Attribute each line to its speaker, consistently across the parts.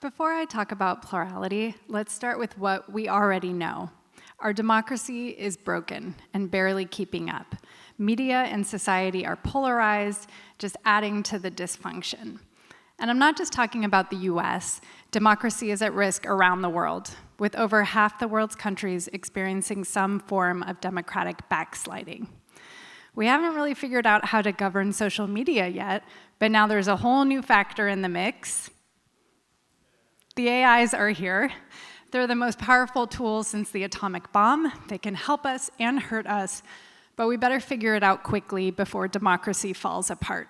Speaker 1: Before I talk about plurality, let's start with what we already know. Our democracy is broken and barely keeping up. Media and society are polarized, just adding to the dysfunction. And I'm not just talking about the US. Democracy is at risk around the world, with over half the world's countries experiencing some form of democratic backsliding. We haven't really figured out how to govern social media yet, but now there's a whole new factor in the mix. The AIs are here. They're the most powerful tools since the atomic bomb. They can help us and hurt us, but we better figure it out quickly before democracy falls apart.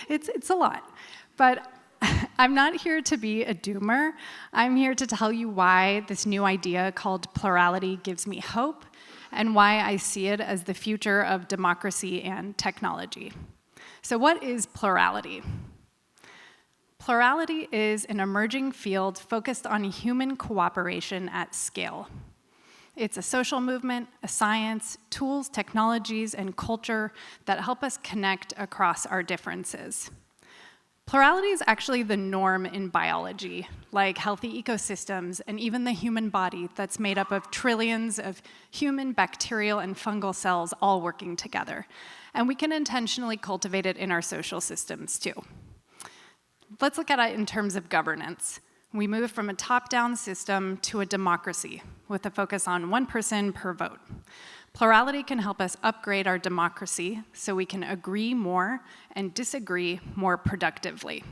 Speaker 1: It's a lot, but I'm not here to be a doomer. I'm here to tell you why this new idea called plurality gives me hope and why I see it as the future of democracy and technology. So what is plurality? Plurality is an emerging field focused on human cooperation at scale. It's a social movement, a science, tools, technologies, and culture that help us connect across our differences. Plurality is actually the norm in biology, like healthy ecosystems and even the human body that's made up of trillions of human, bacterial, and fungal cells all working together. And we can intentionally cultivate it in our social systems too. Let's look at it in terms of governance. We move from a top-down system to a democracy with a focus on one person per vote. Plurality can help us upgrade our democracy so we can agree more and disagree more productively.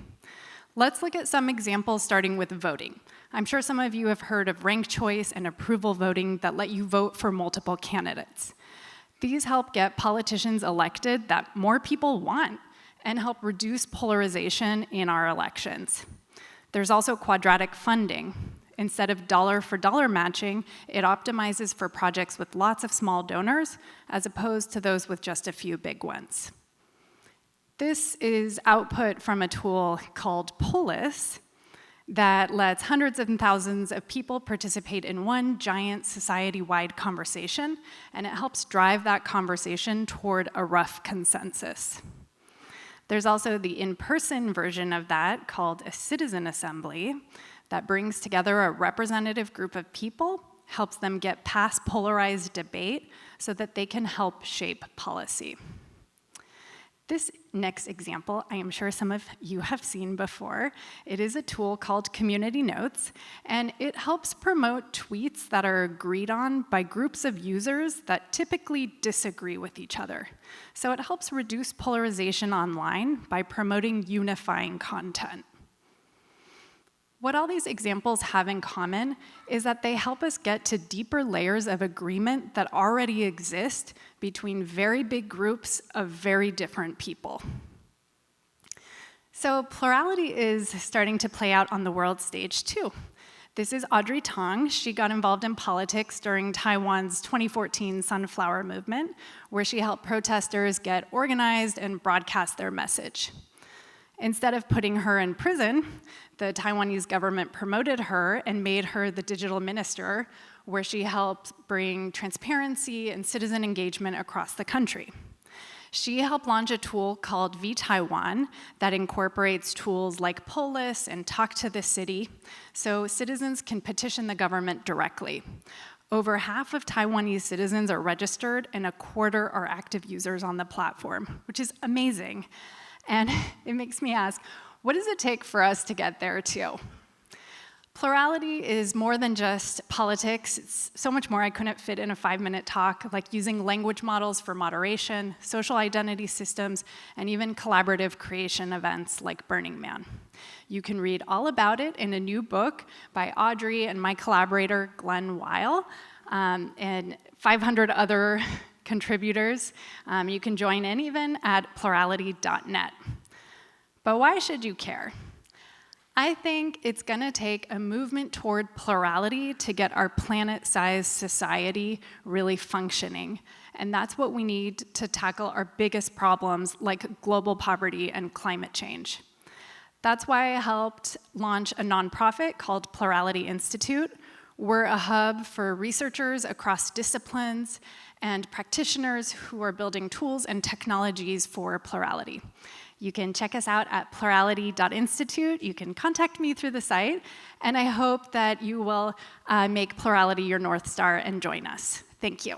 Speaker 1: Let's look at some examples starting with voting. I'm sure some of you have heard of ranked choice and approval voting that let you vote for multiple candidates. These help get politicians elected that more people want and help reduce polarization in our elections. There's also quadratic funding. Instead of dollar-for-dollar matching, it optimizes for projects with lots of small donors, as opposed to those with just a few big ones. This is output from a tool called Polis that lets hundreds of thousands of people participate in one giant society-wide conversation, and it helps drive that conversation toward a rough consensus. There's also the in-person version of that called a citizen assembly that brings together a representative group of people, helps them get past polarized debate so that they can help shape policy. This next example, I am sure some of you have seen before. It is a tool called Community Notes, and it helps promote tweets that are agreed on by groups of users that typically disagree with each other. So it helps reduce polarization online by promoting unifying content. What all these examples have in common is that they help us get to deeper layers of agreement that already exist between very big groups of very different people. So plurality is starting to play out on the world stage too. This is Audrey Tang. She got involved in politics during Taiwan's 2014 Sunflower Movement, where she helped protesters get organized and broadcast their message. Instead of putting her in prison, the Taiwanese government promoted her and made her the digital minister, where she helped bring transparency and citizen engagement across the country. She helped launch a tool called vTaiwan that incorporates tools like Polis and Talk to the City, so citizens can petition the government directly. Over half of Taiwanese citizens are registered, and a quarter are active users on the platform, which is amazing. And it makes me ask, what does it take for us to get there too? Plurality is more than just politics. It's so much more I couldn't fit in a 5-minute talk, like using language models for moderation, social identity systems, and even collaborative creation events like Burning Man. You can read all about it in a new book by Audrey and my collaborator, Glenn Weil, and 500 other contributors. You can join in even at plurality.net. But why should you care? I think it's going to take a movement toward plurality to get our planet-sized society really functioning. And that's what we need to tackle our biggest problems like global poverty and climate change. That's why I helped launch a nonprofit called Plurality Institute. We're a hub for researchers across disciplines and practitioners who are building tools and technologies for plurality. You can check us out at plurality.institute. You can contact me through the site, and I hope that you will make Plurality your North Star and join us. Thank you.